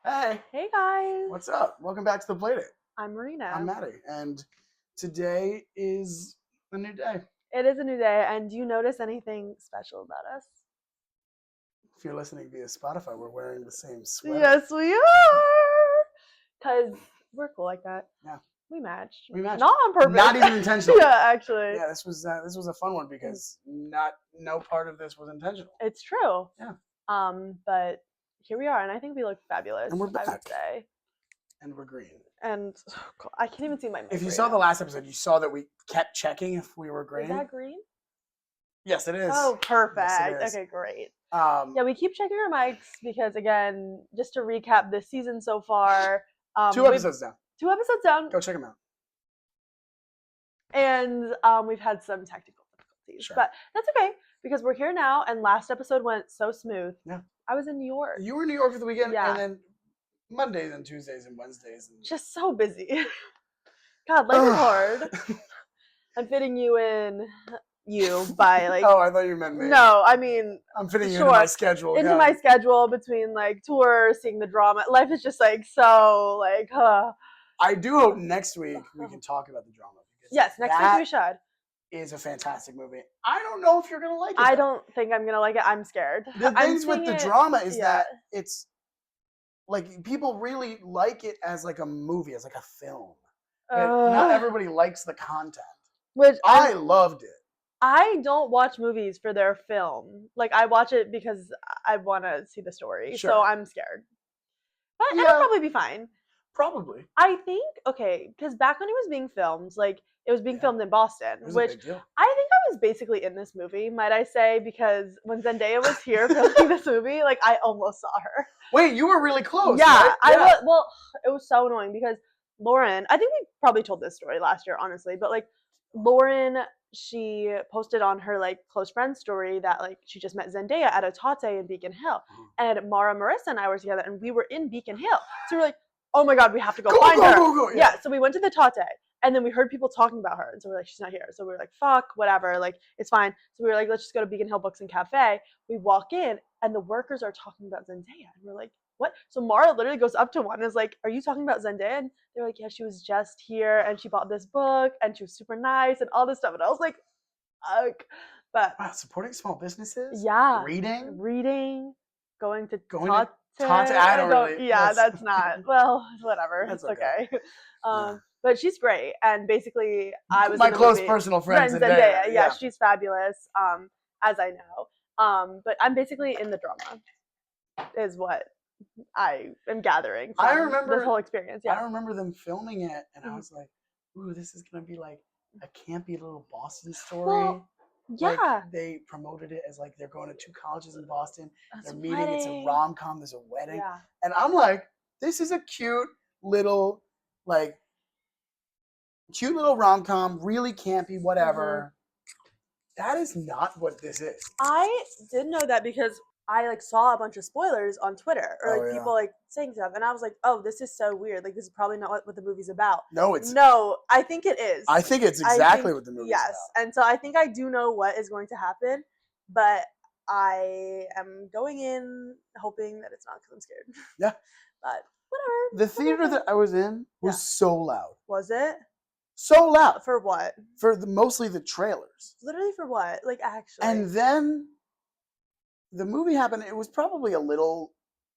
Hey, Hey guys. what's up? Welcome back to the Playdate. I'm Marina. I'm Matty, and today is a new day. It is a new day, and do you notice anything special about us? If you're listening via Spotify, we're wearing the same sweater. Yes, we are. Because we're cool like that. Yeah. We matched. We matched. Not on purpose. Not even intentional. Yeah, actually. Yeah, this was a fun one because no part of this was intentional. It's true. Yeah. But here we are, and I think we look fabulous. And we're back. I would say. And we're green. And I can't even see my mic. If you right saw now. the last episode, you saw that we kept checking if we were green. Is that green? Yes, it is. Oh, perfect. Yes, it is. Okay, great. Yeah, we keep checking our mics because, again, just to recap this season so far. 2 episodes down. 2 episodes down. Go check them out. And we've had some technical difficulties. Sure. But that's okay because we're here now, and last episode went so smooth. Yeah. I was in New York. You were in New York for the weekend, Yeah. and then Mondays and Tuesdays and Wednesdays. And... Just so busy. God, life is hard. I'm fitting you in, by like. Oh, I thought you meant me. No, I mean. I'm fitting you into my schedule. Into my schedule between like tours, seeing the drama. Life is just like so like. I do hope next week we can talk about the drama. Yes, next week we should. Is a fantastic movie. I don't know if you're gonna like it. I don't think I'm gonna like it. I'm scared. The things with the drama is that it's like people really like it as like a movie, as like a film. Not everybody likes the content. Which I loved it. I don't watch movies for their film. Like I watch it because I want to see the story. Sure. So I'm scared. But it'll probably be fine. Probably. I think because back when it was being filmed, like it was being filmed in Boston, which I think I was basically in this movie, might I say, because when Zendaya was here filming this movie, like I almost saw her. Wait, you were really close. Yeah, right? Well, it was so annoying because Lauren, I think we probably told this story last year, honestly, but like Lauren, she posted on her like close friend story that like she just met Zendaya at a Tate in Beacon Hill, and Mara, Marissa, and I were together, and we were in Beacon Hill, so we're like, oh my God, we have to go find her. Go, yeah, so we went to the Tate, and then we heard people talking about her, and so we're like, she's not here. So we were like, fuck, whatever, like it's fine. So we were like, let's just go to Beacon Hill Books and Cafe. We walk in, and the workers are talking about Zendaya, and we're like, what? So Mara literally goes up to one and is like, are you talking about Zendaya? And they're like, yeah, she was just here, and she bought this book, and she was super nice, and all this stuff. And I was like, fuck. But wow, supporting small businesses. Yeah. Reading. Going to Tate. I don't really. Yeah, that's not. Well, whatever. That's it's okay. But she's great, and basically, I was my in the close movie. personal friend Zendaya. Yeah, she's fabulous. As I know. But I'm basically in the drama. Is what I am gathering from this whole experience. Yeah. I remember them filming it, and I was like, "Ooh, this is gonna be like a campy little Boston story." Well, yeah. Like, they promoted it as like they're going to 2 colleges in Boston. They're meeting. It's a rom-com. There's a wedding, and I'm like, "This is a cute little rom-com, really campy, whatever." That is not what this is. I did know that because I like saw a bunch of spoilers on Twitter or like people like saying stuff, and I was like, "Oh, this is so weird. Like, this is probably not what the movie's about." No, I think it is. I think it's exactly what the movie's about. Yes, and so I think I do know what is going to happen, but I am going in hoping that it's not because I'm scared. Yeah, but whatever. The theater that I was in was so loud. Was it? So loud. For what? For mostly the trailers. Literally for what? Like, actually. And then the movie happened. It was probably a little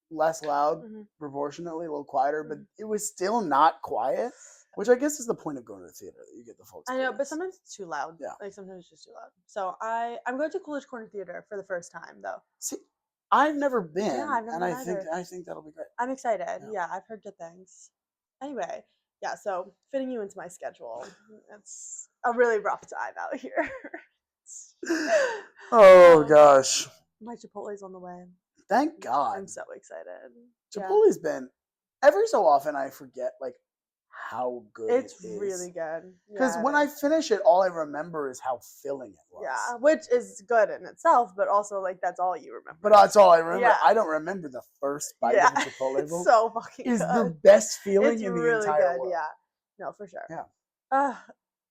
less loud, proportionately, a little quieter, but it was still not quiet, which I guess is the point of going to the theater, that you get the full experience. I know, but sometimes it's too loud. Yeah. Like, sometimes it's just too loud. So I'm going to Coolidge Corner Theater for the first time, though. See, I've never been. Yeah, I've never been and I think that'll be great. I'm excited. Yeah, I've heard good things. Anyway. Yeah, so fitting you into my schedule. It's a really rough time out here. Oh, gosh. My Chipotle's on the way. Thank God. I'm so excited. Chipotle's been, every so often I forget, like, how good it is. It's really good. Because when I finish it, all I remember is how filling it was. Yeah, which is good in itself, but also, like, that's all you remember. But that's all I remember. Yeah. I don't remember the first bite of the Chipotle bowl. It's so fucking good. It's the best feeling in the really entire good. world. Yeah. No, for sure. Yeah.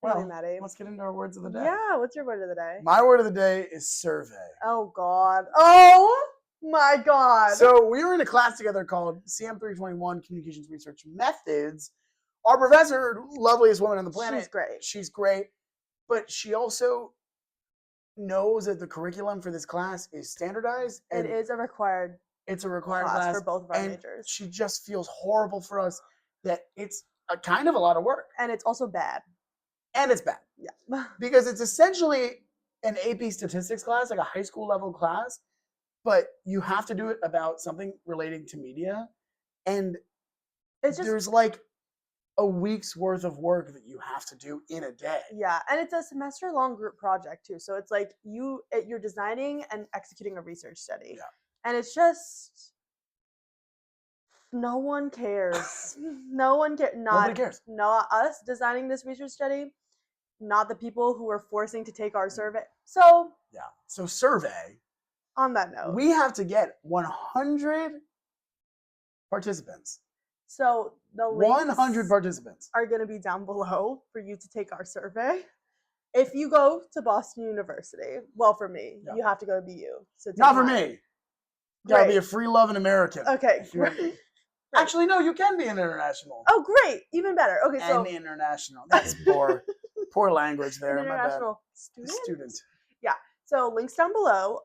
Well, Maddie. Let's get into our words of the day. Yeah, what's your word of the day? My word of the day is survey. Oh, God. Oh, My God. So we were in a class together called CM321 Communications Research Methods. Our professor, loveliest woman on the planet. She's great. She's great. But she also knows that the curriculum for this class is standardized. It is a required. It's a required class for both of our and majors. She just feels horrible for us that it's a kind of a lot of work. And it's also bad. And it's bad. Yeah. Because it's essentially an AP statistics class, like a high school level class, but you have to do it about something relating to media. And it's just, there's like a week's worth of work that you have to do in a day. Yeah, and it's a semester-long group project too. So it's like you're designing and executing a research study. Yeah. And it's just no one cares. No one cares. Nobody cares. Not us designing this research study, not the people who are forcing to take our survey. So yeah. So survey. On that note, we have to get 100 participants. So the links 100 participants are going to be down below for you to take our survey. If you go to Boston University, well, for me, you have to go to BU. So not for me. You gotta be a free-loving American. Okay, great. Actually, no, you can be an international. Oh, great! Even better. Okay, so an international. That's poor language there. An international student. Yeah. So links down below.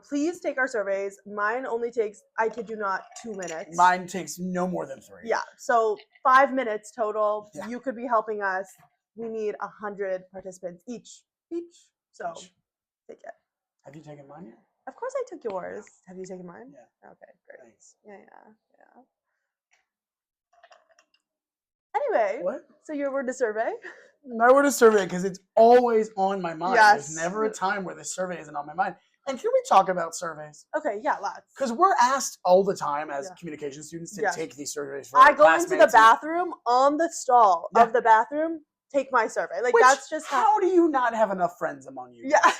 Please take our surveys. Mine only takes, I kid you not, 2 minutes. Mine takes no more than 3. Yeah. So 5 minutes total. Yeah. You could be helping us. We need 100 participants each. So take it. Have you taken mine yet? Of course I took yours. Have you taken mine? Yeah. Okay, great. Thanks. Yeah. Anyway, what? So your word to survey? My word is survey because it's always on my mind. Yes. There's never a time where this survey isn't on my mind. And can we talk about surveys? Okay, yeah, lots. Because we're asked all the time as communication students to take these surveys for I go into the bathroom on the stall of the bathroom, take my survey. Like, that's just how do you not have enough friends among you? Yeah,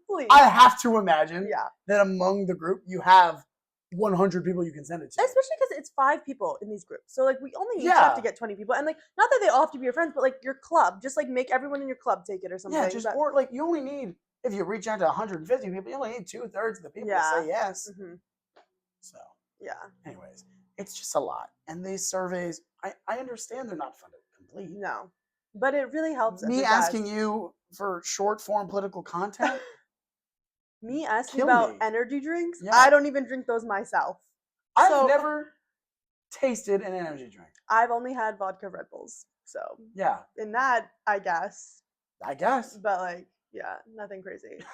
please. I have to imagine that among the group you have 100 people you can send it to. Especially because it's 5 people in these groups. So, like, we only each have to get 20 people. And, like, not that they all have to be your friends, but, like, your club. Just, like, make everyone in your club take it or something. Yeah, or, like, you only need, if you reach out to 150 people, you only need 2/3 of the people to say yes. Mm-hmm. So, anyways, it's just a lot. And these surveys, I understand they're not fun to complete. No. But it really helps. Me asking you for short form political content. Me asking about energy drinks? Yeah. I don't even drink those myself. I've never tasted an energy drink. I've only had vodka Red Bulls. So yeah. In that, I guess. But like, yeah, nothing crazy.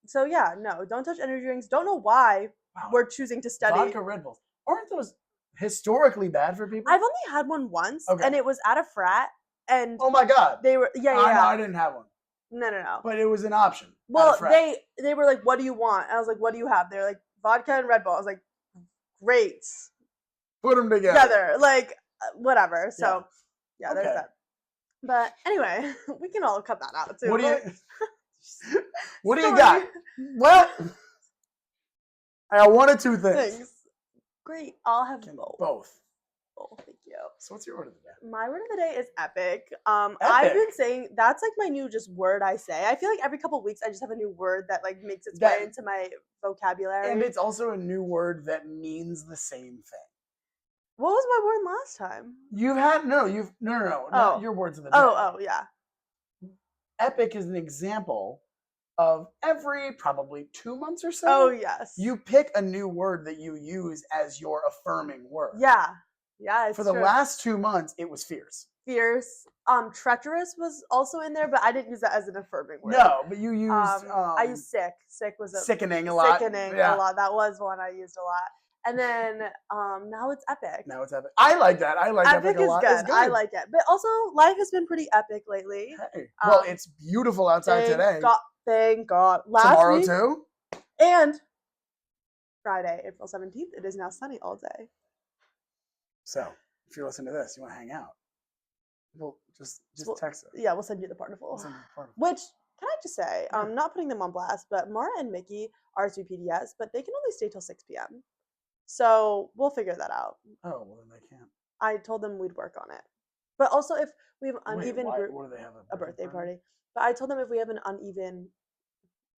So yeah, no, don't touch energy drinks. Don't know why we're choosing to study. Vodka Red Bulls. Aren't those historically bad for people? I've only had one once, and it was at a frat. And oh my God. They were I didn't have one. No. But it was an option. Well, they were like, "What do you want?" And I was like, "What do you have?" They're like, "Vodka and Red Bull." I was like, "Great." Put them together. Like whatever. So there's that. But anyway, we can all cut that out too. What do you got? Well, I got 1 of 2 things. Great. I'll have both. Both. Oh, thank you. So what's your word of the day? My word of the day is epic. I've been saying that's like my new just word I say. I feel like every couple of weeks I just have a new word that like makes its way into my vocabulary. And it's also a new word that means the same thing. What was my word last time? No. Not your words of the day. Oh, yeah. Epic is an example of every probably 2 months or so. Oh, yes. You pick a new word that you use as your affirming word. Yeah. Yeah, it's For the last 2 months, it was fierce. Fierce. Treacherous was also in there, but I didn't use that as an affirming word. No, but you used... I used sick. Sick was sickening a lot. Sickening a lot. That was one I used a lot. And then now it's epic. Now it's epic. I like that. I like epic a lot. Good. It's good. I like it. But also, life has been pretty epic lately. Hey. Well, it's beautiful outside today. Thank God. Tomorrow too? And Friday, April 17th, it is now sunny all day. So, if you're listening to this, you want to hang out, well, just text us. Yeah, we'll send you the particle. Which, can I just say, I'm not putting them on blast, but Mara and Mickey are RSVPDS, but they can only stay till 6 p.m. So, we'll figure that out. Oh, well, then they can't. I told them we'd work on it. But also, if we have an uneven group... What do they have? A birthday party. But I told them if we have an uneven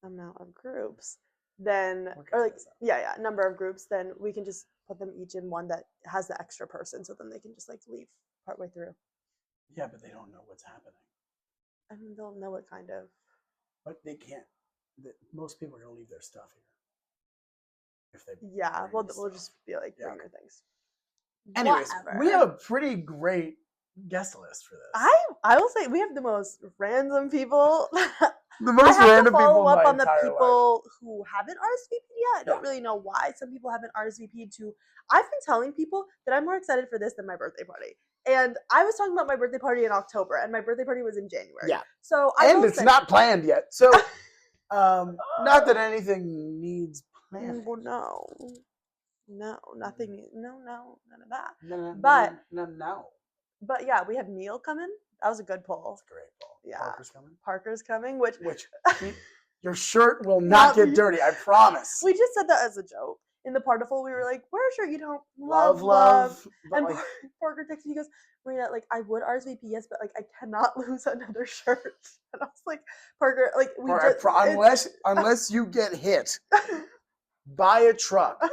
amount of groups, then We'll or cut like this out. yeah, number of groups, then we can just put them each in one that has the extra person, so then they can just like leave partway through. Yeah, but they don't know what's happening. I mean, they'll know it kind of. But they can't. Most people are gonna leave their stuff here. If they We'll just be like bring your things. Anyways, Whatever. we have a pretty great guest list for this. I will say we have the most random people. The most I have random to follow people in up my on the entire people who haven't RSVP'd yet. I don't Yeah. really know why some people haven't RSVP'd to. I've been telling people that I'm more excited for this than my birthday party. And I was talking about my birthday party in October, and my birthday party was in January. Yeah. So and it's not planned yet. So, not that anything needs planning. Well, no, nothing. No, none of that. No. But yeah, we have Neil coming. That was a good poll. That's a great poll. Yeah. Parker's coming. Which Your shirt will not get dirty. I promise. We just said that as a joke. In the particle, we were like, "Wear a shirt you don't love." And like, Parker texted me, he goes, "Marina, like I would RSVP, yes, but like I cannot lose another shirt." And I was like, "Parker, like unless you get hit by a truck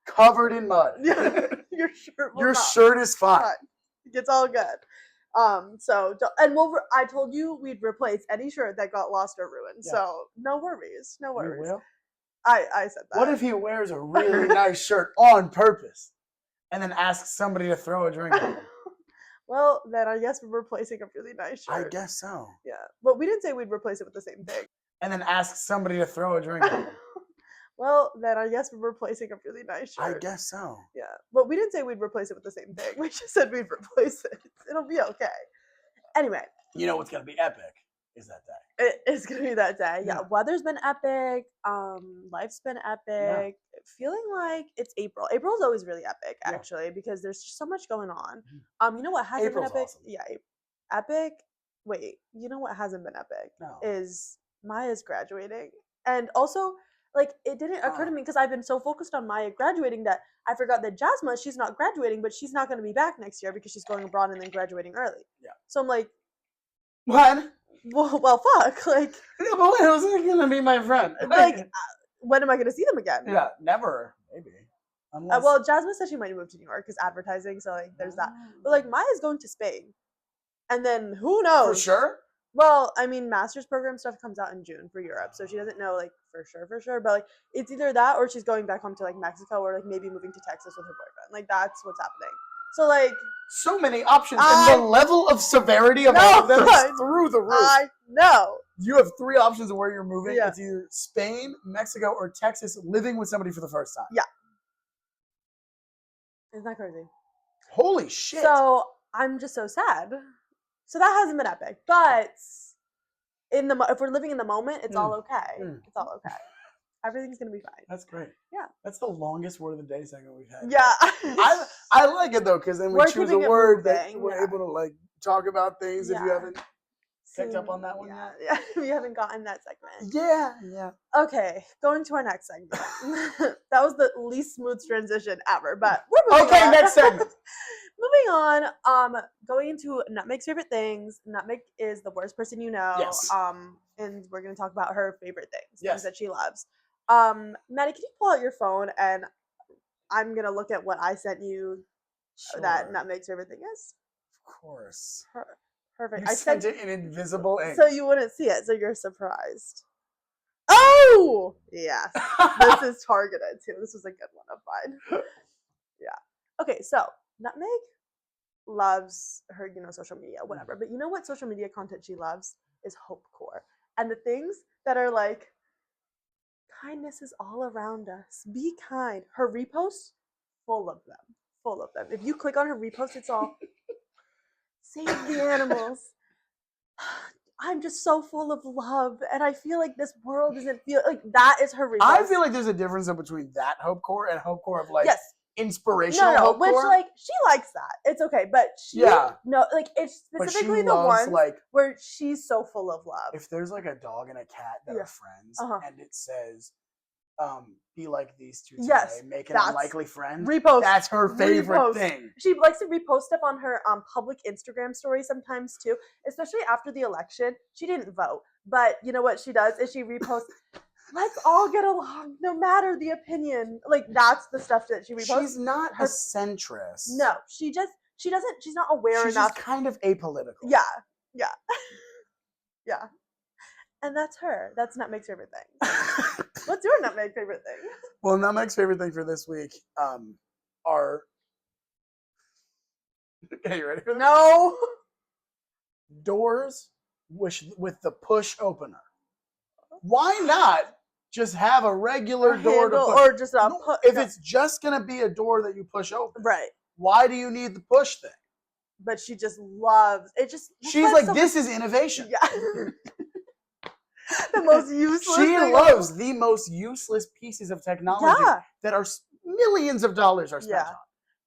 covered in mud, your shirt is fine. It's all good." I told you we'd replace any shirt that got lost or ruined. Yeah. So no worries. You will? I said that. What if he wears a really nice shirt on purpose and then asks somebody to throw a drink on him? Well, then I guess we're replacing a really nice shirt. I guess so. Yeah. But we didn't say we'd replace it with the same thing. And then asks somebody to throw a drink on him. Well, then I guess we're replacing a really nice shirt. I guess so. Yeah. But we didn't say we'd replace it with the same thing. We just said we'd replace it. It'll be okay. Anyway. You know what's going to be epic is that day. It is going to be that day. Yeah. Weather's been epic. Life's been epic. Yeah. Feeling like it's April. April's always really epic, actually, because there's just so much going on. You know what hasn't been epic? Awesome. Yeah. Epic. Wait, you know what hasn't been epic? No. Is Maya's graduating. And also, like, it didn't occur to me because I've been so focused on Maya graduating that I forgot that Jasmine, she's not graduating, but she's not going to be back next year because she's going abroad and then graduating early. Yeah. So I'm like, what? Well, fuck. Like, yeah, but when else is going to be my friend? Like, when am I going to see them again? Yeah, never. Maybe. Well, Jasmine said she might move to New York because advertising, so, like, there's that. But, like, Maya's going to Spain. And then, who knows? For sure? Well, I mean, master's program stuff comes out in June for Europe, so she doesn't know, like, for sure. But, like, it's either that or she's going back home to, like, Mexico or, like, maybe moving to Texas with her boyfriend. Like, that's what's happening. So, like... So many options, and the level of severity of all of them is through the roof. I know. You have 3 options of where you're moving. Yeah. It's either Spain, Mexico, or Texas, living with somebody for the first time. Yeah. Isn't that crazy? Holy shit. So, I'm just so sad. So that hasn't been epic, but if we're living in the moment, it's all okay. It's all okay. Everything's gonna be fine. That's great. Yeah. That's the longest word of the day segment we've had. Yeah. I like it though, because then we choose a word that we're able to like talk about things if you haven't picked up on that one yet. Yeah, we haven't gotten that segment. Yeah. Okay, going to our next segment. That was the least smooth transition ever, but we're moving on. Next segment. Moving on, going into Nutmeg's favorite things. Nutmeg is the worst person you know. Yes. And we're going to talk about her favorite things, yes. things that she loves. Maddie, can you pull out your phone and I'm going to look at what I sent you that Nutmeg's favorite thing is? Of course. Perfect. I sent it in invisible ink. So you wouldn't see it, so you're surprised. Oh! Yes. This is targeted, too. This was a good one of mine. Yeah. Okay, so Nutmeg loves her, social media, whatever. But you know what social media content she loves is hopecore. And the things that are like, kindness is all around us. Be kind. Her reposts, full of them. If you click on her repost, it's all, save the animals. I'm just so full of love. And I feel like this world doesn't feel like that is her repost. I feel like there's a difference between that hopecore and hopecore of like, yes. Inspirational no, hopecore. Which like she likes that. It's okay, but like it's specifically the ones like where she's so full of love. If there's like a dog and a cat that are friends, and it says, "Be like these two today, make an unlikely friend." Repost. That's her favorite thing. She likes to repost stuff on her public Instagram story sometimes too, especially after the election. She didn't vote, but you know what she does is she reposts. let's all get along, no matter the opinion. Like that's the stuff that she reposts. She's not a centrist. No, she doesn't. She's not aware She's enough. She's kind of apolitical. Yeah. Yeah. And that's her. That's Nutmeg's favorite thing. What's your Nutmeg favorite thing? Well, Nutmeg's favorite thing for this week are. Okay, you ready for this? No. Doors with the push opener. Why not just have a regular door to push? Or just a if it's just gonna be a door that you push open, right? Why do you need the push thing? But she just loves it. She's like, this is innovation. Yeah. The most useless. She loves the most useless pieces of technology that are millions of dollars are spent on.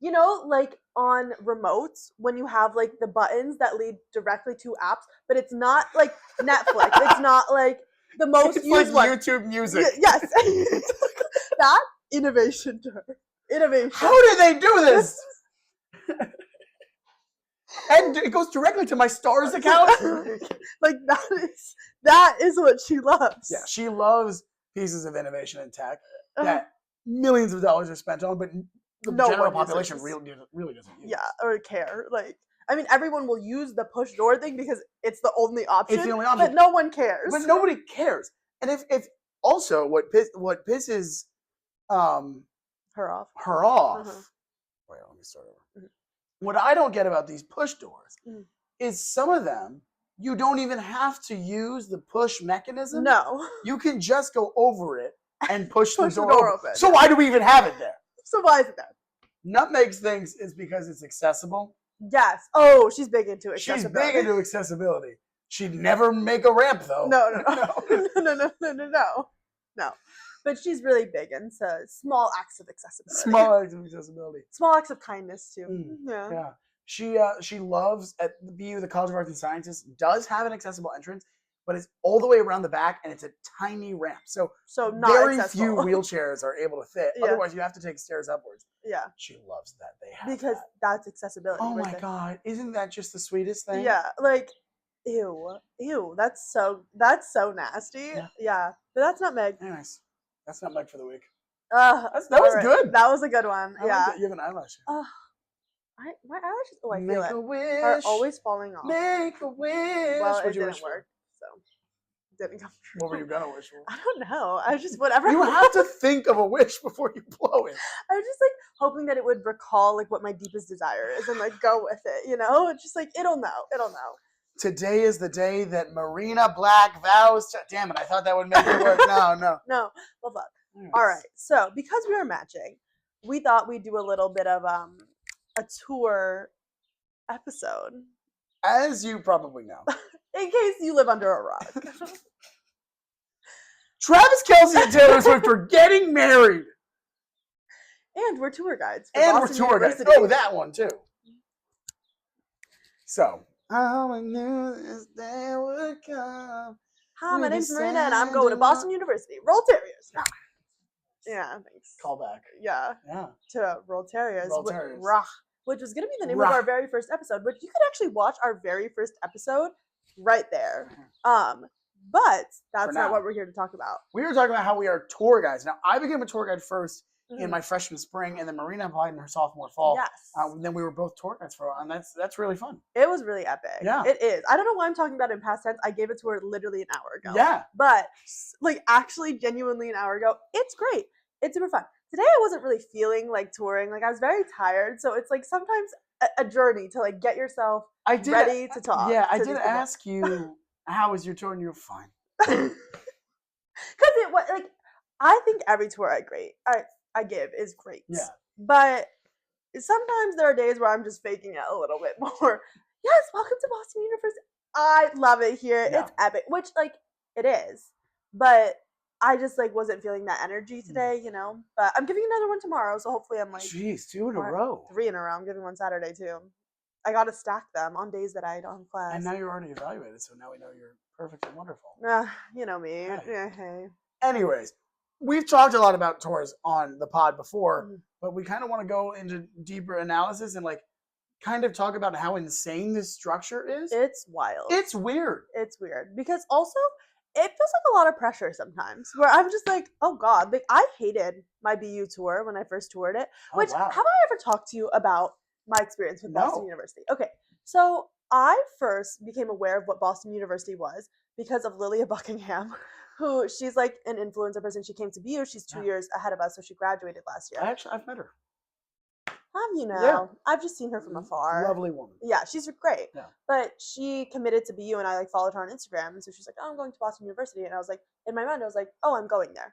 You know, like on remotes when you have like the buttons that lead directly to apps, but it's not like Netflix. It's not like the most used like one. YouTube Music. Yes. That innovation to her. Innovation. How did they do this? And it goes directly to my Stars account. Like that is what she loves. Yeah, she loves pieces of innovation in tech that millions of dollars are spent on, but the general population really doesn't use. Yeah, or care. Like, I mean, everyone will use the push door thing because it's the only option. It's the only option, but no one cares. But nobody cares. And if also what pisses her off. Wait, let me start over. What I don't get about these push doors is some of them you don't even have to use the push mechanism. No. You can just go over it and push the door open. open. So why do we even have it there? So why is it there? Nutmeg's things is because it's accessible. Yes. Oh, she's big into accessibility. She's big into accessibility. She'd never make a ramp though. No. But she's really big into small acts of accessibility. Small acts of accessibility. Small acts of kindness too. Yeah. She loves at the BU, the College of Arts and Sciences does have an accessible entrance, but it's all the way around the back and it's a tiny ramp. So not very accessible. few wheelchairs are able to fit. Otherwise you have to take stairs upwards. Yeah. She loves that they have because that's accessibility. Oh my god. Isn't that just the sweetest thing? Yeah. Like ew. That's so nasty. Yeah. But that's Nutmeg. Nice. That's Nutmeg for the week. That was good. That was a good one. I like you have an eyelash. My eyelashes, I Make feel a wish. are always falling off. Make a wish. Well, What'd it didn't work, so it didn't come true. What were you gonna wish for? I don't know. I was just whatever. You have to think of a wish before you blow it. I was just like hoping that it would recall like what my deepest desire is and like go with it. You know, it's just like it'll know. Today is the day that Marina Black vows to. Damn it! I thought that would make it work. No. Well, fuck. Yes. All right. So because we were matching, we thought we'd do a little bit of a tour episode. As you probably know. In case you live under a rock. Travis Kelce and Taylor Swift are getting married. And we're tour guides. And we're tour guides. Oh, that one too. So, all I knew this day would come. Hi, my name's Marina and I'm going to Boston University. Roll Terriers. Yeah, thanks. Call back. Yeah. To Roll Terriers. Which was going to be the name of our very first episode, which you could actually watch our very first episode right there. But that's not what we're here to talk about. We were talking about how we are tour guides. Now, I became a tour guide first in my freshman spring, and then Marina applied in her sophomore fall. Yes. Then we were both tour guides for a while, and that's really fun. It was really epic. Yeah. It is. I don't know why I'm talking about it in past tense. I gave it to her literally an hour ago. Yeah. But, like, actually, genuinely an hour ago. It's great. It's super fun. Today I wasn't really feeling like touring. Like I was very tired. So it's like sometimes a journey to like get yourself ready to talk. Yeah, I did ask you, how was your tour? And you were fine. Because it was like, I think every tour I give is great. Yeah. But sometimes there are days where I'm just faking it a little bit more. Yes, welcome to Boston University. I love it here. Yeah. It's epic, which like it is. But I just like wasn't feeling that energy today, you know. But I'm giving another one tomorrow, so hopefully I'm like 2 in a row. 3 in a row. I'm giving one Saturday too. I gotta stack them on days that I don't have class. And now you're already evaluated, so now we know you're perfect and wonderful. You know me. Hey. Anyways, we've talked a lot about tours on the pod before, but we kind of want to go into deeper analysis and like kind of talk about how insane this structure is. It's wild. It's weird. It's weird because also it feels like a lot of pressure sometimes where I'm just like, oh God, like I hated my BU tour when I first toured it. Oh, Which, wow. have I ever talked to you about my experience with Boston No. University? Okay, so I first became aware of what Boston University was because of Lilia Buckingham, who she's like an influencer person. She came to BU. She's 2 years ahead of us, so she graduated last year. I've met her. Have you now? Yeah. I've just seen her from afar. Lovely woman. Yeah, she's great. Yeah. But she committed to BU, and I like followed her on Instagram, and so she's like, "Oh, I'm going to Boston University," and I was like, in my mind, I was like, "Oh, I'm going there."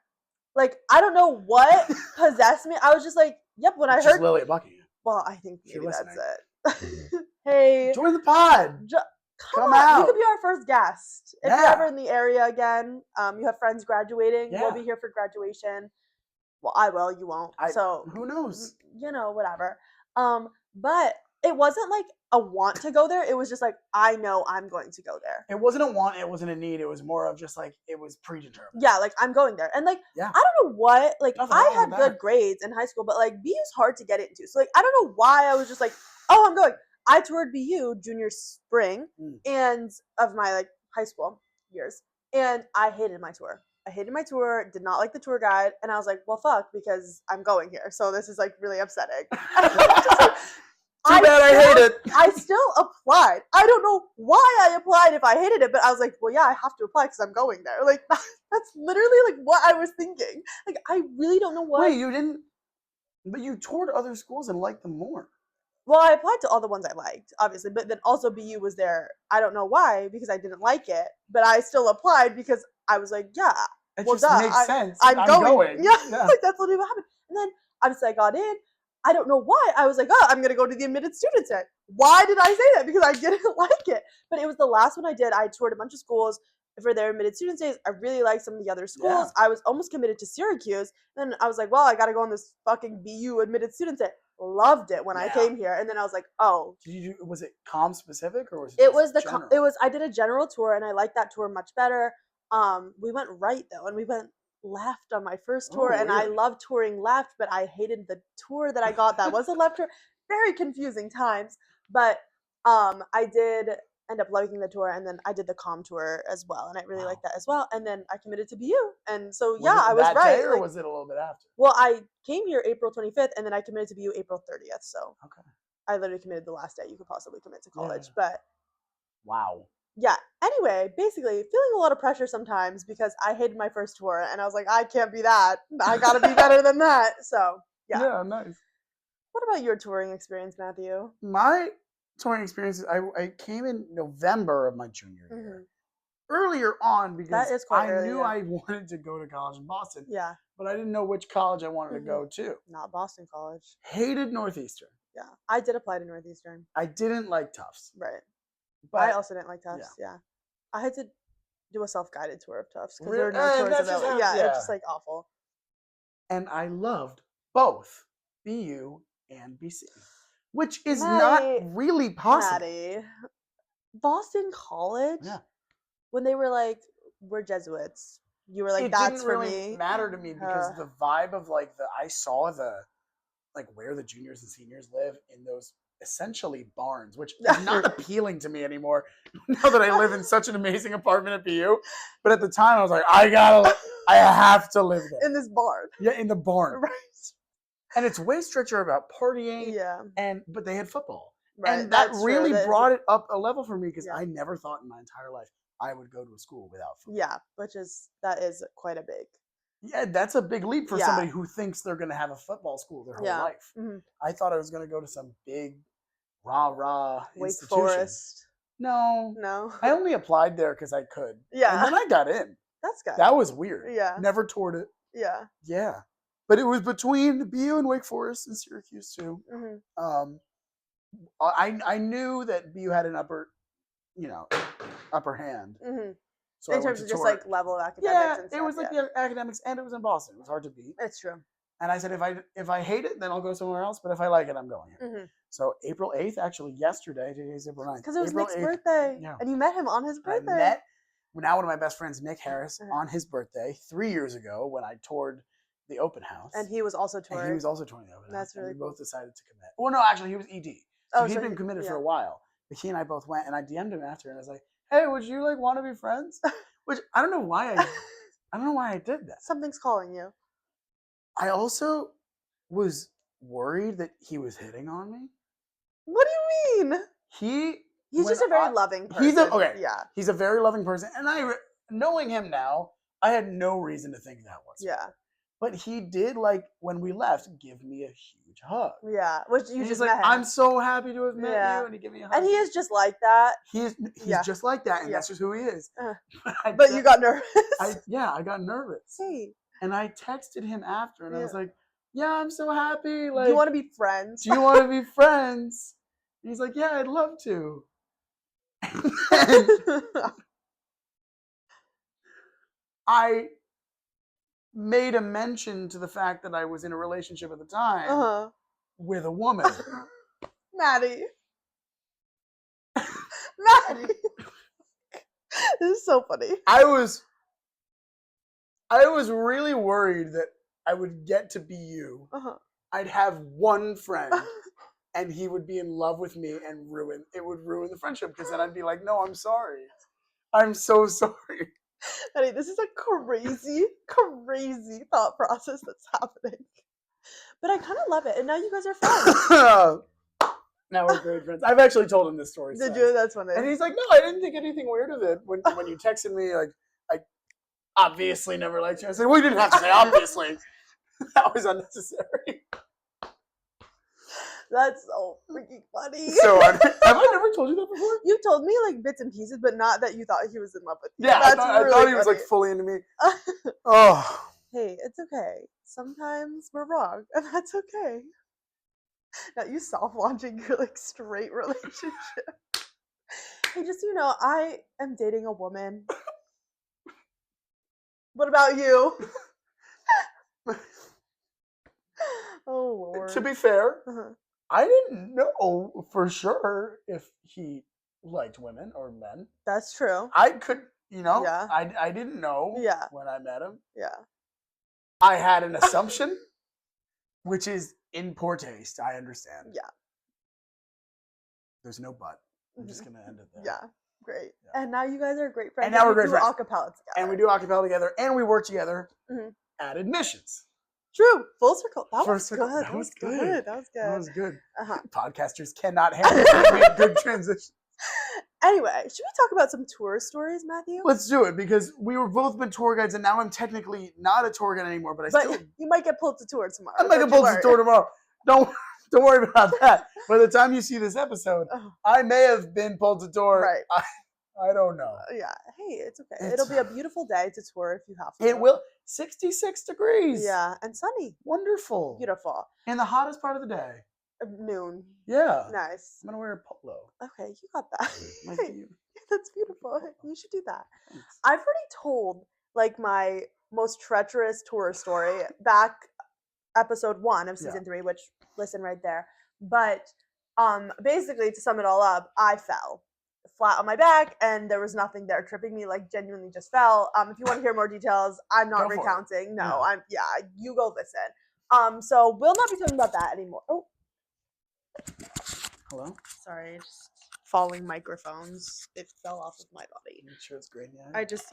Like, I don't know what possessed me. I was just like, "Yep." When I It's heard, just Lily Buckingham. well, I think If you're maybe listening. that's it. Hey, Join the pod. come Come on, you out. could be our first guest if you're Yeah. ever in the area again. You have friends graduating. We'll Yeah. be here for graduation. Well, I will. You won't. So Who knows? you know, whatever. But it wasn't like a want to go there. It was just like, I know I'm going to go there. It wasn't a want. It wasn't a need. It was more of just like, it was predetermined. Yeah, like I'm going there. And like, Yeah. I don't know what, like Nothing I wrong had with good that. grades in high school, but like BU's hard to get into. So like, I don't know why I was just like, oh, I'm going. I toured BU junior spring and of my like high school years. And I hated my tour. I hated my tour, did not like the tour guide, and I was like, well, fuck, because I'm going here. So this is like really upsetting. Too bad I hate it. I still applied. I don't know why I applied if I hated it, but I was like, well, yeah, I have to apply because I'm going there. Like, that's literally like what I was thinking. Like, I really don't know what. Wait, you didn't, but you toured other schools and liked them more. Well, I applied to all the ones I liked, obviously, but then also BU was there. I don't know why, because I didn't like it, but I still applied because I was like, yeah, It well, just makes sense. I'm going. Yeah, Yeah. like that's literally what happened. And then obviously I got in. I don't know why. I was like, oh, I'm going to go to the admitted students day. Why did I say that? Because I didn't like it. But it was the last one I did. I toured a bunch of schools for their admitted students days. I really liked some of the other schools. Yeah. I was almost committed to Syracuse. Then I was like, well, I got to go on this fucking BU admitted students day. Loved it when I came here. And then I was like, oh. Was it comm specific or was it was general? I did a general tour and I liked that tour much better. We went right though, and we went left on my first tour, and I loved touring left, but I hated the tour that I got that was a left tour. Very confusing times, but I did end up liking the tour, and then I did the comm tour as well, and I really liked that as well. And then I committed to BU, and so I was that right. Day, or was it a little bit after? Well, I came here April 25th, and then I committed to BU April 30th. So okay, I literally committed the last day you could possibly commit to college, Yeah. but wow. yeah. Anyway, basically feeling a lot of pressure sometimes because I hated my first tour and I was like, I can't be that. I gotta be better than that. So yeah. Yeah, nice. What about your touring experience, Matthew? My touring experience, I came in November of my junior year. Earlier on because That is quite I early, knew yeah. I wanted to go to college in Boston. Yeah. But I didn't know which college I wanted to go to. Not Boston College. Hated Northeastern. Yeah. I did apply to Northeastern. I didn't like Tufts. Right. But I also didn't like Tufts. Yeah. I had to do a self-guided tour of Tufts because there were no tours that's just available. how- Yeah, it's just like awful. And I loved both BU and BC, which is Maddie, not really possible. Maddie, Boston College. Yeah. When they were like, we're Jesuits, you were like, It that's didn't for really me. matter to me because the vibe of like I saw the like where the juniors and seniors live in those essentially barns, which is not appealing to me anymore now that I live in such an amazing apartment at BU. But at the time I was like, I have to live there. In this barn. Yeah, in the barn. Right. And it's way stricter about partying. Yeah. But they had football. Right. And that That's really true. brought it up a level for me because Yeah. I never thought in my entire life I would go to a school without football. Yeah, that is quite a big. Yeah, that's a big leap for Yeah. somebody who thinks they're going to have a football school their whole life. Mhm. I thought I was going to go to some big rah-rah Wake institution. Forest. No. I No. only applied there because I could. Yeah. And then I got in. That's good. That was weird. Yeah. Never toured it. Yeah. Yeah. But it was between BU and Wake Forest and Syracuse too. Mhm. I knew that BU had an upper hand. Mhm. So In terms of just like level of academics. yeah, and stuff, it was like the academics, and it was in Boston. It was hard to beat. It's true. And I said, if I hate it, then I'll go somewhere else. But if I like it, I'm going here. Mhm. So April 8th, actually yesterday, today's April 9th. Because it was April Nick's 8th, birthday, yeah. and you met him on his I birthday. met now one of my best friends, Nick Harris, Uh-huh. on his birthday 3 years ago when I toured the open house. And he was also touring. And he was also touring the open house. That's really and we cool. both decided to commit. Well, no, actually, he was ED. So Oh, he'd so been committed for yeah. a while. But he and I both went, and I DM'd him after, and I was like, hey, would you want to be friends? Which I don't know why I did that. Something's calling you. I also was worried that he was hitting on me. What do you mean? He's just a very loving person. He's a very loving person, and knowing him now, I had no reason to think that was. Yeah. But he did, like, when we left, give me a huge hug. Yeah, which you and just he's like, met him. I'm so happy to have met you, and he gave me a hug. And he is just like that. He's just like that, and that's just who he is. But you got nervous. I got nervous. Hey. And I texted him after, and I was like, yeah, I'm so happy. Like, do you want to be friends? Do you want to be friends? And he's like, yeah, I'd love to. I made a mention to the fact that I was in a relationship at the time with a woman. Matty. Matty. This is so funny. I was really worried that I would get to be you. I'd have one friend and he would be in love with me and it would ruin the friendship, because then I'd be like, no, I'm sorry. I'm so sorry. Matty, this is a crazy, crazy thought process that's happening. But I kind of love it. And now you guys are friends. Now we're great friends. I've actually told him this story. Did you? That's funny. And he's like, no, I didn't think anything weird of it. When you texted me, like, I obviously never liked you. I said, well, you didn't have to say obviously. That was unnecessary. That's so freaking funny. So, have I never told you that before? You told me like bits and pieces, but not that you thought he was in love with you. Yeah, I thought he was like fully into me. Oh. Hey, it's okay. Sometimes we're wrong, and that's okay. Now you soft-launching your like straight relationship. Hey, just so you know, I am dating a woman. What about you? Oh Lord. To be fair, I didn't know for sure if he liked women or men. That's true. I could, I didn't know when I met him. Yeah. I had an assumption, which is in poor taste. I understand. Yeah. There's no but. I'm just going to end it there. Yeah. Great. Yeah. And now you guys are great friends. And now we're great friends. We do acapella together. And we do acapella together. And we work together at admissions. True. Full circle. That was good. That was good. That was good. Podcasters cannot handle good transitions. Anyway, should we talk about some tour stories, Matthew? Let's do it, because we were both been tour guides, and now I'm technically not a tour guide anymore. But still, you might get pulled to tour tomorrow. I might get pulled to tour tomorrow. Don't worry about that. By the time you see this episode, I may have been pulled to tour. Right. I don't know. Yeah. Hey, it's okay. It'll be a beautiful day to tour if you have to. It will. 66 degrees. Yeah, and sunny. Wonderful. Beautiful. And the hottest part of the day. Noon. Yeah. Nice. I'm going to wear a polo. Okay, you got that. Hey, that's beautiful. You should do that. Thanks. I've already told like my most treacherous tour story back episode 1 of season 3, which listen right there. But basically to sum it all up, I fell flat on my back and there was nothing there tripping me, like genuinely just fell. If you want to hear more details, I'm not recounting. No, you go listen. So we'll not be talking about that anymore. Oh. Hello? Sorry, just falling microphones. It fell off of my body. Make sure it's great. I just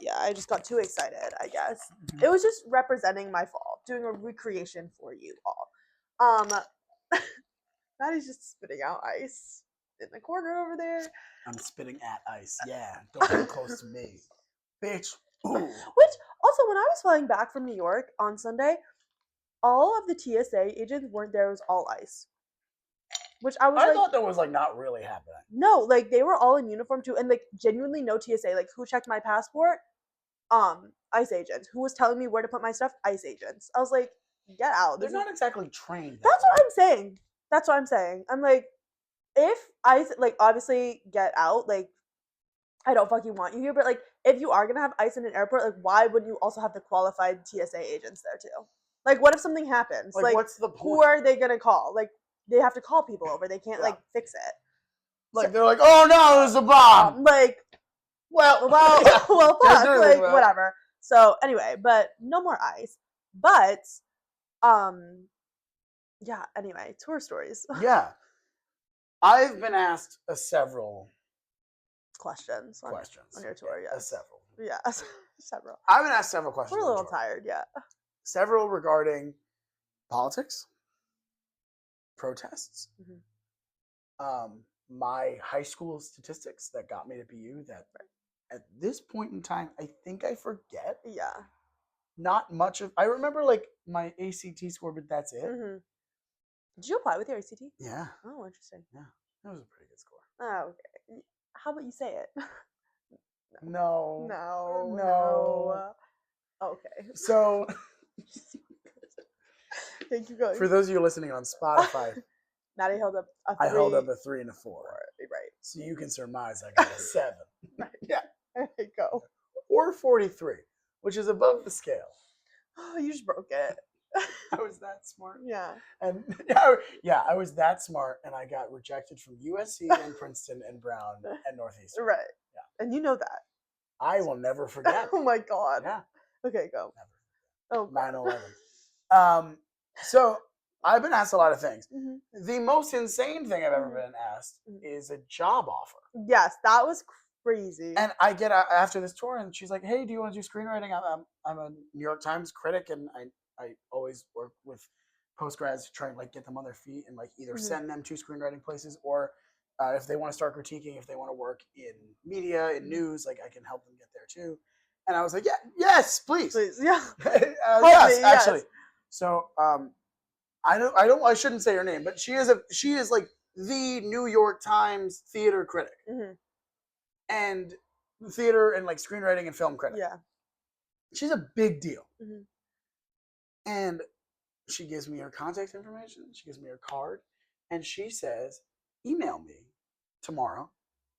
got too excited, I guess. It was just representing my fall, doing a recreation for you all. Maddie's just spitting out ice in the corner over there. I'm spitting at ice. Yeah, don't get close to me, bitch. Ooh. Which also, when I was flying back from New York on Sunday, all of the TSA agents weren't there. It was all ice. Which I thought that was like not really happening. No, like they were all in uniform too, and like genuinely no TSA. Like who checked my passport? ICE agents. Who was telling me where to put my stuff? ICE agents. I was like, get out. They're not exactly trained. That's what I'm saying. I'm like, if ICE, like obviously get out. Like I don't fucking want you here, but like if you are gonna have ICE in an airport, like why wouldn't you also have the qualified TSA agents there too? Like what if something happens? Like what's the point? Who are they gonna call? Like they have to call people over. They can't like fix it. Like they're like, oh no, there's a bomb. Like, well, fuck, like whatever. So anyway, but no more ice. But, yeah. Anyway, tour stories. Yeah, I've been asked several questions on your tour. Yes, several. Yeah, several. I've been asked several questions. We're a little tired, yeah. Several regarding politics, protests, my high school statistics that got me to BU that at this point in time, I think I forget. Yeah. Not much of, I remember like my ACT score, but that's it. Did you apply with your ACT? Yeah. Oh, interesting. Yeah. That was a pretty good score. Oh, okay. How about you say it? No. No. Okay. So, thank you, going. For those of you listening on Spotify, Maddie held up a 3. I held up a 3 and a 4. Right. So you can surmise I got a 7. Right. Yeah. There you go. Or 43, which is above the scale. Oh, you just broke it. I was that smart. Yeah. And yeah, I was that smart, and I got rejected from USC and Princeton and Brown and Northeastern. Right. Yeah. And you know that. I will never forget. Oh my God. Yeah. Okay, go. Never. Oh. 9/11. So I've been asked a lot of things. The most insane thing I've ever been asked is a job offer. Yes, that was crazy. And I get after this tour, and she's like, "Hey, do you want to do screenwriting? I'm a New York Times critic, and I always work with postgrads to try and like get them on their feet and like either send them to screenwriting places or if they want to start critiquing, if they want to work in media, in news, like I can help them get there too." And I was like, "Yeah, yes, please, yeah, yes, actually." So I shouldn't say her name, but she is like the New York Times theater critic and theater and like screenwriting and film critic. Yeah, she's a big deal. And she gives me her contact information. She gives me her card, and she says, "Email me tomorrow,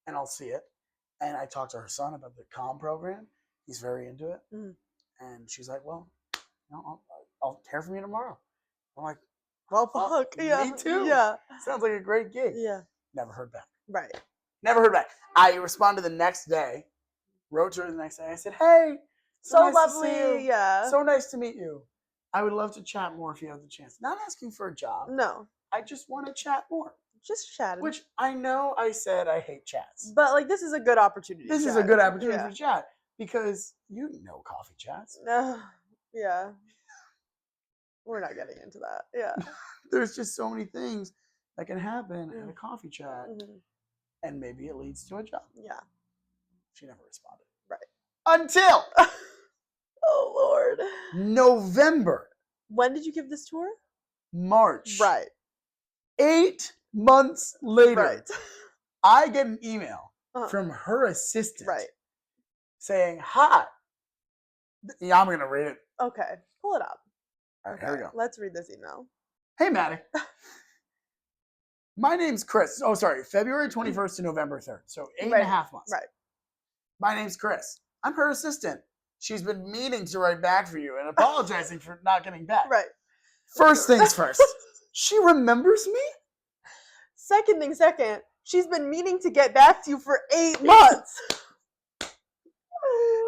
and I'll see it." And I talked to her son about the comm program. He's very into it, and she's like, "Well, I'll hear from you tomorrow." I'm like, "Well, fuck, yeah, me too. Yeah, sounds like a great gig." Yeah, never heard back. Right. Never heard back. I responded the next day. Wrote to her the next day. I said, "Hey, so nice lovely. To see you. Yeah, so nice to meet you. I would love to chat more if you have the chance." Not asking for a job. No. I just want to chat more. Just chatting. Which I know I said I hate chats. But like this is a good opportunity. This is a good opportunity to chat because you know coffee chats. Yeah. We're not getting into that. Yeah. There's just so many things that can happen in a coffee chat. And maybe it leads to a job. Yeah. She never responded. Right. Until oh Lord. November. When did you give this tour? March. Right. 8 months later. Right. I get an email from her assistant. Right. Saying, "Hi." Yeah, I'm gonna read it. Okay. Pull it up. All right, here we go. Let's read this email. "Hey, Maddie. My name's Chris." Oh, sorry. February 21st to November 3rd. So 8.5 months. Right. "My name's Chris. I'm her assistant. She's been meaning to write back for you and apologizing for not getting back." Right. First things first. She remembers me? Second thing second. She's been meaning to get back to you for 8 months.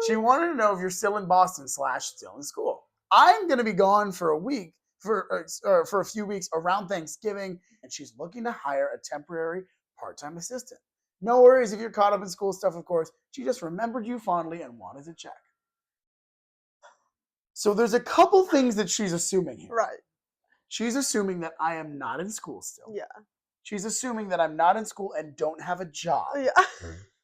She wanted to know if you're still in Boston / still in school. I'm going to be gone for a week, for a few weeks around Thanksgiving, and she's looking to hire a temporary part-time assistant. No worries if you're caught up in school stuff, of course. She just remembered you fondly and wanted to check. So there's a couple things that she's assuming here. Right. She's assuming that I am not in school still. Yeah. She's assuming that I'm not in school and don't have a job. Yeah.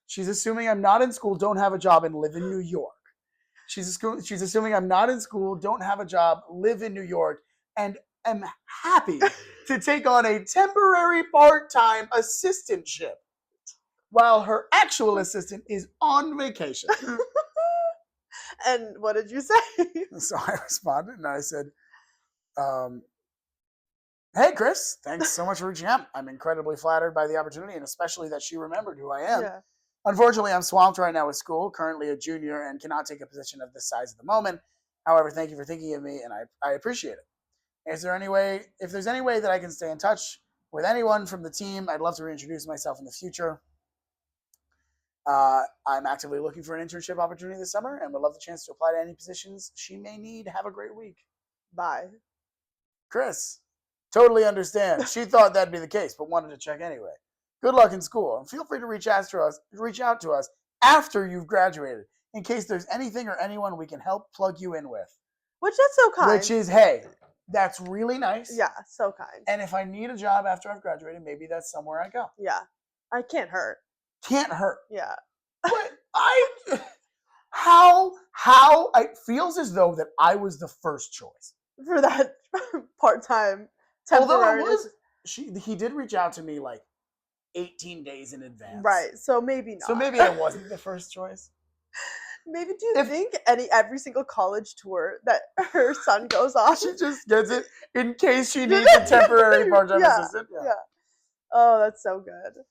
She's assuming I'm not in school, don't have a job, and live in New York. She's assuming I'm not in school, don't have a job, live in New York, and am happy to take on a temporary part-time assistantship while her actual assistant is on vacation. And what did you say? So I responded and I said, "Hey, Chris, thanks so much for reaching out. I'm incredibly flattered by the opportunity and especially that she remembered who I am. Yeah. Unfortunately, I'm swamped right now with school, currently a junior, and cannot take a position of this size at the moment. However, thank you for thinking of me, and I appreciate it. If there's any way that I can stay in touch with anyone from the team, I'd love to reintroduce myself in the future. I'm actively looking for an internship opportunity this summer and would love the chance to apply to any positions she may need. Have a great week. Bye." Chris, totally understand. She thought that'd be the case, but wanted to check anyway. Good luck in school, and feel free to reach out to us after you've graduated. in case there's anything or anyone we can help plug you in with. Which that's so kind. Which is, hey, that's really nice. Yeah, so kind. And if I need a job after I've graduated, maybe that's somewhere I go. Yeah. I can't hurt. Can't hurt. Yeah. But it feels as though that I was the first choice. For that part-time temporary. Although he did reach out to me like 18 days in advance. Right, so maybe not. So maybe I wasn't the first choice. Maybe do you think every single college tour that her son goes on, she just gets it in case she needs a temporary part-time assistant? Yeah. Oh, that's so good.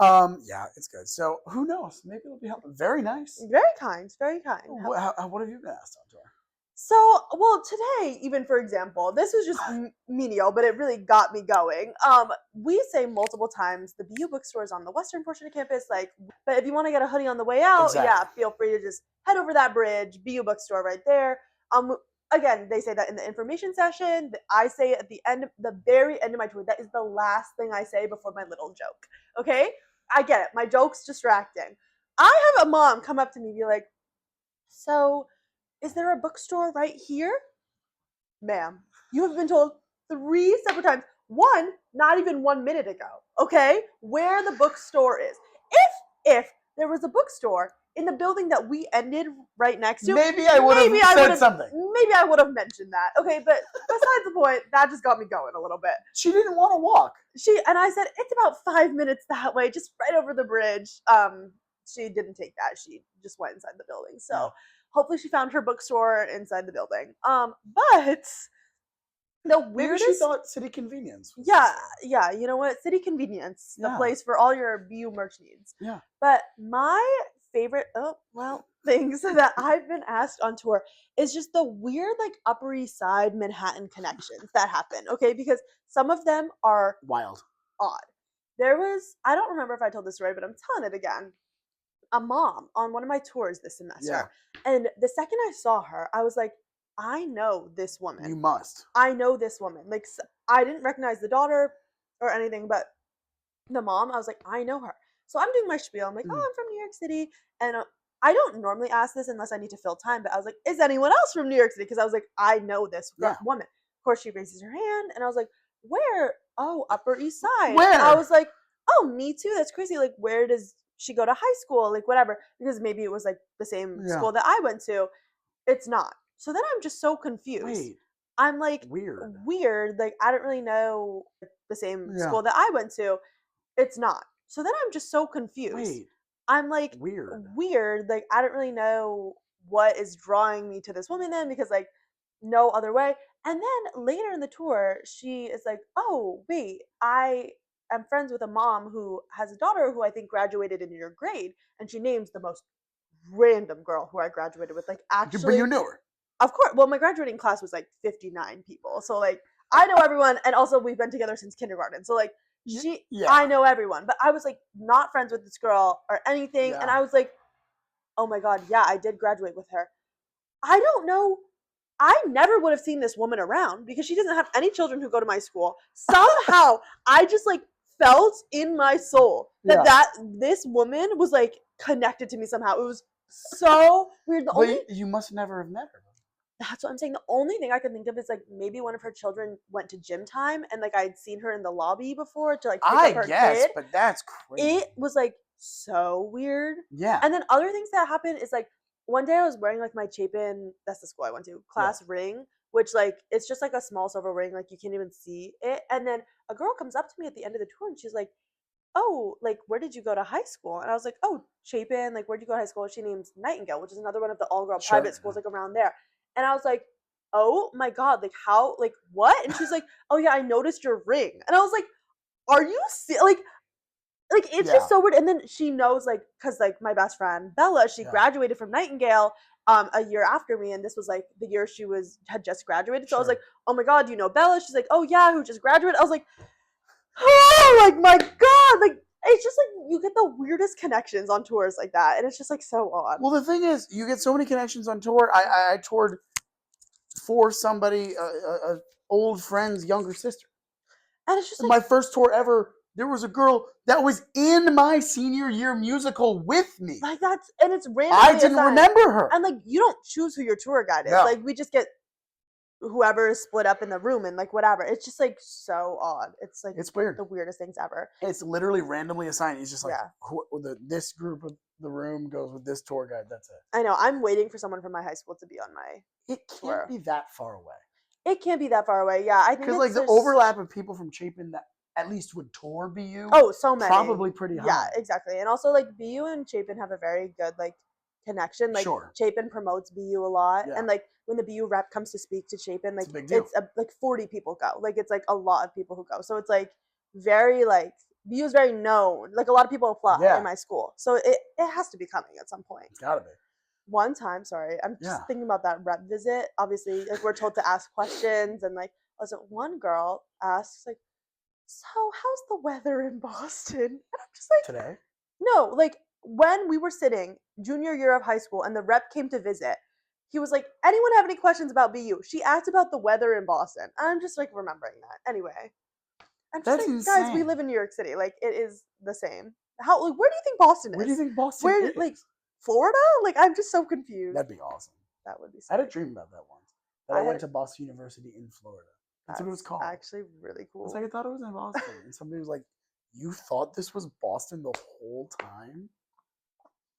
Yeah, it's good. So who knows? Maybe it'll be helpful. Very nice. Very kind. Very kind. What have you been asked on tour? So, well, today, even for example, this was just menial, but it really got me going. We say multiple times the BU bookstore is on the western portion of campus, but if you want to get a hoodie on the way out, yeah, feel free to just head over that bridge, BU bookstore right there. Again, they say that in the information session. I say at the very end of my tour. That is the last thing I say before my little joke. Okay, I get it. My joke's distracting. I have a mom come up to me and be like, "So, is there a bookstore right here?" Ma'am, you have been told 3 separate times. One, not even 1 minute ago. Okay, where the bookstore is. If there was a bookstore in the building that we ended right next to, maybe I would have said something. Maybe I would have mentioned that. Okay, but besides the point, that just got me going a little bit. She didn't want to walk. And I said, it's about 5 minutes that way, just right over the bridge. She didn't take that. She just went inside the building. So hopefully she found her bookstore inside the building. But the weirdest... Maybe she thought City Convenience. Yeah. You know what? City Convenience, the place for all your BU merch needs. Yeah. But my favorite, things that I've been asked on tour is just the weird, Upper East Side Manhattan connections that happen. Okay, because some of them are wild, odd. There was, I don't remember if I told this story, but I'm telling it again. A mom on one of my tours this semester, and the second I saw her, I was like, I know this woman. You must. I know this woman. I didn't recognize the daughter or anything, but the mom, I was like, I know her. So I'm doing my spiel. I'm like, oh, I'm from New York City. And I don't normally ask this unless I need to fill time, but I was like, is anyone else from New York City? Because I was like, I know this woman. Of course, she raises her hand, and I was like, where? Oh, Upper East Side. Where? And I was like, oh, me too. That's crazy. Where does she go to high school? Whatever. Because maybe it was the same school that I went to. It's not. So then I'm just so confused. Wait. I'm like, weird. I don't really know the same school that I went to. It's not. So then I'm just so confused. Wait. I'm like, weird. I don't really know what is drawing me to this woman then, because no other way. And then later in the tour, she is like, oh, wait, I am friends with a mom who has a daughter who I think graduated in your grade. And she names the most random girl who I graduated with. Actually. But you knew her. Of course. Well, my graduating class was 59 people. So I know everyone. And also we've been together since kindergarten. So I know everyone. But I was not friends with this girl or anything. And I was like, oh my God, yeah, I did graduate with her. I don't know. I never would have seen this woman around because she doesn't have any children who go to my school. Somehow I just felt in my soul that this woman was connected to me somehow. It was so weird. You must never have met her. That's what I'm saying. The only thing I can think of is maybe one of her children went to gym time and I'd seen her in the lobby before to pick up her kid. But that's crazy. It was so weird. Yeah. And then other things that happened is one day I was wearing my Chapin, that's the school I went to, class ring, which it's just a small silver ring, you can't even see it. And then a girl comes up to me at the end of the tour and she's like, oh, where did you go to high school? And I was like, oh, Chapin, where'd you go to high school? She names Nightingale, which is another one of the all-girl private schools around there. And I was like, oh my God, how, what? And she's like, oh yeah, I noticed your ring. And I was like, are you it's just so weird. And then she knows, because my best friend Bella, she graduated from Nightingale a year after me, and this was the year she had just graduated. So I was like, oh my God, do you know Bella? She's like, oh yeah, who just graduated? I was like, oh my God, it's just you get the weirdest connections on tours like that, and it's just so odd. Well, the thing is, you get so many connections on tour. I toured for somebody, a old friend's younger sister, and it's just my first tour ever. There was a girl that was in my senior year musical with me. Like and it's randomly I didn't assigned. remember her. And like you don't choose who your tour guide is. No. Like we just get whoever is split up in the room and like whatever. It's just like so odd. It's like It's weird. the weirdest things ever. It's literally randomly assigned. He's just like, this group of the room goes with this tour guide. That's it. I know. I'm waiting for someone from my high school to be on my It can't be that far away. It can't be that far away. Yeah, I think because like the overlap of people from Chapin that at least would tour BU. Oh, so many. Probably pretty high. Yeah, exactly. And also like BU and Chapin have a very good like connection. Like Chapin promotes BU a lot, and like when the BU rep comes to speak to Chapin, like it's like 40 people go. Like it's like a lot of people who go. So it's like very like BU is very known. Like a lot of people apply in my school, so it has to be coming at some point. It's gotta be. One time, sorry, I'm just thinking about that rep visit. Obviously, like we're told to ask questions, and like one girl asks like, "So how's the weather in Boston?" And I'm just like, today? No, like when we were sitting junior year of high school and the rep came to visit, he was like, "Anyone have any questions about BU?" She asked about the weather in Boston. I'm just like remembering that. Anyway, I'm just like, insane. Guys, we live in New York City. Like it is the same. How? Like, where do you think Boston is? Where do you think Boston is? Like Florida? Like I'm just so confused. That'd be awesome. That would be. I had a dream about that once. That I went to Boston University in Florida. That's what it was called. Actually, really cool. It's like I thought it was in Boston, and somebody was like, "You thought this was Boston the whole time?"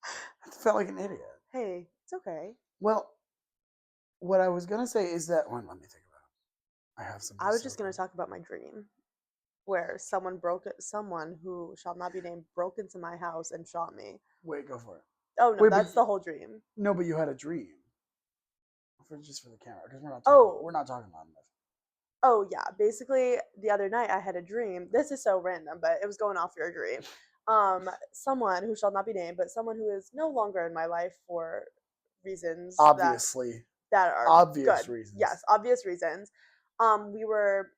I felt like an idiot. Hey, it's okay. Well, what I was gonna say is that let me think about it. I have some. I was just gonna talk about my dream, where someone who shall not be named, broke into my house and shot me. Wait, go for it. Oh no, that's the whole dream. No, but you had a dream. Just for the camera, because we're not talking about this. Oh yeah, basically the other night I had a dream. This is so random, but it was going off your dream. Someone who shall not be named, but someone who is no longer in my life for reasons obviously that are obvious good. reasons. Yes, obvious reasons. We were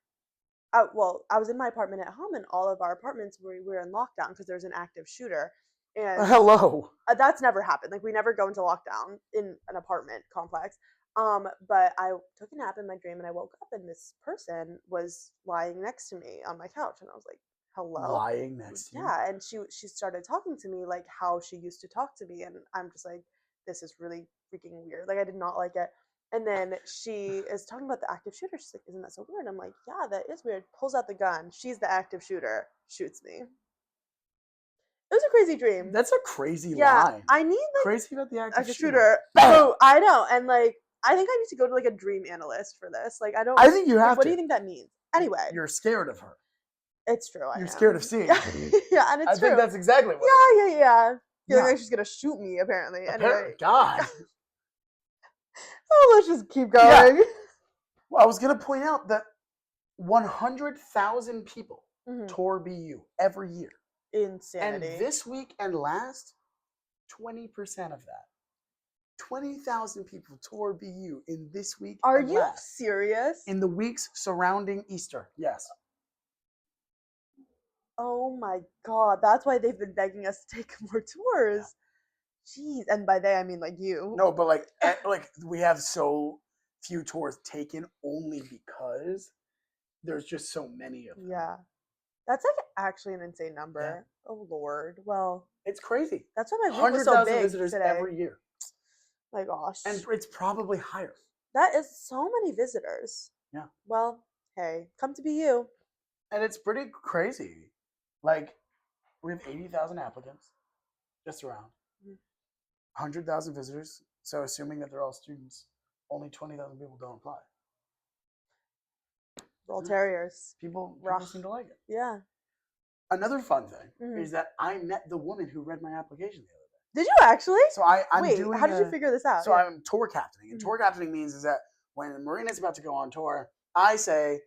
I was in my apartment at home, and all of our apartments we were in lockdown because there's an active shooter. And hello. That's never happened. Like we never go into lockdown in an apartment complex. But I took a nap in my dream and I woke up and this person was lying next to me on my couch, and I was like, "Hello." Lying next to you. Yeah, and she started talking to me like how she used to talk to me, and I'm just like, this is really freaking weird. Like I did not like it. And then she is talking about the active shooter. She's like, "Isn't that so weird?" I'm like, "Yeah, that is weird." Pulls out the gun. She's the active shooter. Shoots me. It was a crazy dream. That's a crazy line. I need like crazy about the active shooter. Oh, I know. And like I think I need to go to like a dream analyst for this. Like I don't. I think you have to. What do you think that means? Anyway, you're scared of her. It's true. You're scared of seeing her. Yeah, and it's true. I think that's exactly what. Yeah. Feeling like she's gonna shoot me. Apparently. Anyway. God. Oh, let's just keep going. Yeah. Well, I was gonna point out that 100,000 people tour BU every year. Insanity. And this week and last, 20% of that. 20,000 people tour BU in this week. Are you serious? In the weeks surrounding Easter, yes. Oh my God, that's why they've been begging us to take more tours. Yeah. Jeez, and by they I mean like you. No, but like we have so few tours taken only because there's just so many of them. Yeah, that's like actually an insane number. Yeah. Oh Lord, well, it's crazy. That's why my group was so big visitors today. Every year. My gosh. And it's probably higher. That is so many visitors. Yeah. Well, hey, come to BU. And it's pretty crazy. Like, we have 80,000 applicants, just around. 100,000 visitors. So assuming that they're all students, only 20,000 people don't apply. Roll terriers. People seem to like it. Yeah. Another fun thing is that I met the woman who read my application the other day. Did you actually? So I'm doing. How did you figure this out? So I'm tour captaining, and tour captaining means is that when Marina's about to go on tour, I say,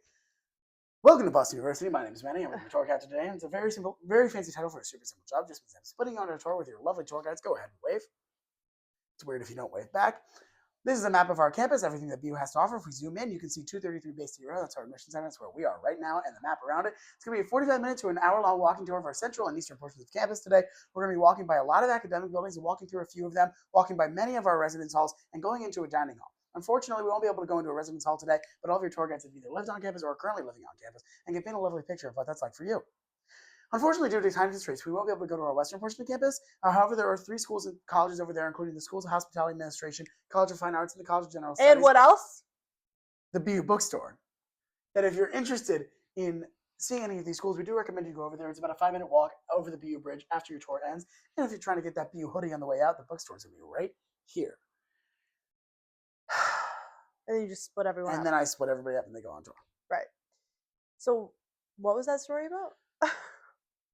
"Welcome to Boston University. My name is Matty. I'm your tour captain today." And it's a very simple, very fancy title for a super simple job. Just means I'm splitting you on a tour with your lovely tour guides. Go ahead and wave. It's weird if you don't wave back. This is a map of our campus, everything that BU has to offer. If we zoom in, you can see 233 Bay City Road. That's our admission center. That's where we are right now, and the map around it. It's going to be a 45-minute to an hour-long walking tour of our central and eastern portions of campus today. We're going to be walking by a lot of academic buildings and walking through a few of them, walking by many of our residence halls, and going into a dining hall. Unfortunately, we won't be able to go into a residence hall today, but all of your tour guides have either lived on campus or are currently living on campus and can paint a lovely picture of what that's like for you. Unfortunately, due to time constraints, we won't be able to go to our western portion of campus. However, there are 3 schools and colleges over there, including the Schools of Hospitality Administration, College of Fine Arts, and the College of General Studies. And what else? The BU bookstore. That if you're interested in seeing any of these schools, we do recommend you go over there. It's about a 5-minute walk over the BU bridge after your tour ends. And if you're trying to get that BU hoodie on the way out, the bookstore's going to be right here. And then you just split everyone up. And then I split everybody up and they go on tour. Right. So what was that story about?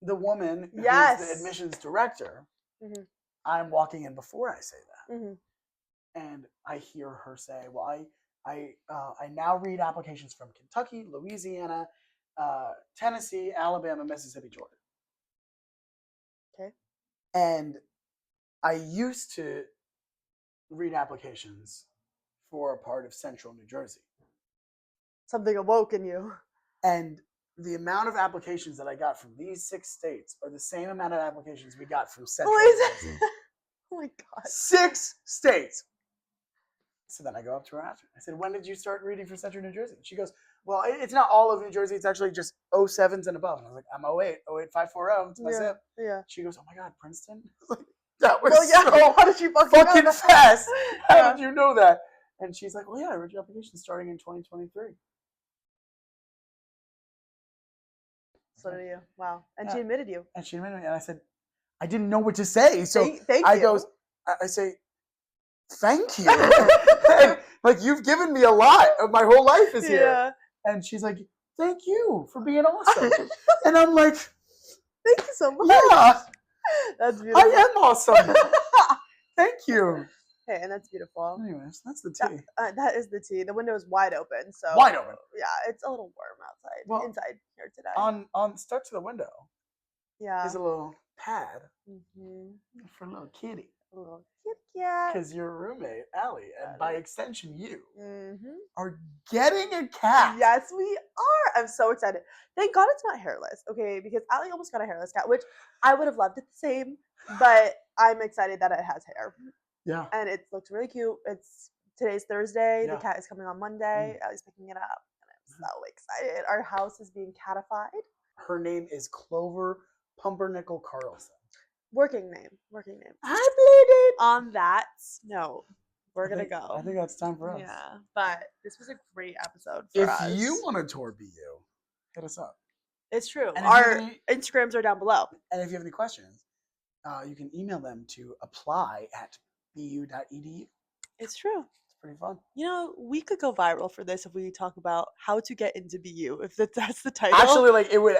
The woman who's Yes. the admissions director, Mhm. I'm walking in before I say that. Mhm. And I hear her say, well, I now read applications from Kentucky, Louisiana, Tennessee, Alabama, Mississippi, Georgia. Okay. And I used to read applications for a part of central New Jersey. Something awoke in you. And the amount of applications that I got from these 6 states are the same amount of applications we got from central New Jersey. Oh my God. 6 states. So then I go up to her after. I said, when did you start reading for central New Jersey? She goes, well, it's not all of New Jersey. It's actually just 07s and above. And I was like, I'm 08, 08540. It's my zip. Yeah. She goes, oh my God, Princeton? That was Well, yeah. so How did you fucking know fast. How Yeah. did you know that? And she's like, well, yeah, I read your application starting in 2023. So did you. Wow. And Yeah. she admitted you. And she admitted me. And I said, I didn't know what to say. So Thank I you. goes, I say, thank you. And, like, you've given me a lot of my whole life is here. Yeah. And she's like, thank you for being awesome. And I'm like, Thank you so much. yeah, That's beautiful. I am awesome. Thank you. Hey, and that's beautiful. Anyways, that's the tea. That is the tea. The window is wide open, so Wide open. Yeah, it's a little warm outside. Well, inside here today. On start to the window Yeah. is a little pad Mm-hmm. for a little kitty. A little Kit Kat. Because your roommate, Allie, and by extension you, Mm-hmm. are getting a cat. Yes, we are. I'm so excited. Thank God it's not hairless, okay? Because Allie almost got a hairless cat, which I would have loved it the same, but I'm excited that it has hair. Yeah. And it looks really cute. Today's Thursday. Yeah. The cat is coming on Monday. Allie's picking it up. And I'm so excited. Our house is being catified. Her name is Clover Pumpernickel Carlson. Working name. I Playdate. On that note, we're going to go. I think that's time for us. Yeah. But this was a great episode for If us. you want to tour BU, hit us up. It's true. And Our Instagrams are down below. And if you have any questions, you can email them to apply@bu.edu. It's true. It's pretty fun. You know, we could go viral for this if we talk about how to get into BU. If that's the title. Actually, like it would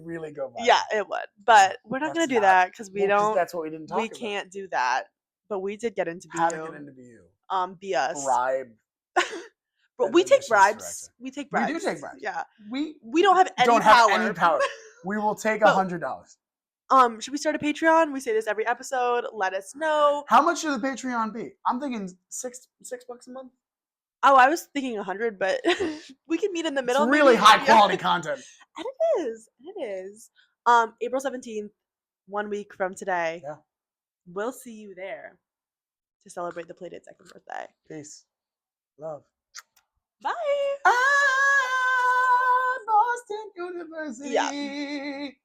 really go viral. Yeah, it would. But we're not going to do that because we don't. That's what we didn't talk about. We can't do that. But we did get into BU. How to get into BU? Be us. Bribe. But we take bribes. We take bribes. We do take bribes. Yeah. We don't have any don't power. have any power. We will take $100. Should we start a Patreon? We say this every episode. Let us know. How much should the Patreon be? I'm thinking $6 a month. Oh, I was thinking 100, but we can meet in the middle. It's really high Yeah. quality content. And it is. April 17th, 1 week from today. Yeah. We'll see you there to celebrate the Playdate second birthday. Peace. Love. Bye. Boston University. Yeah.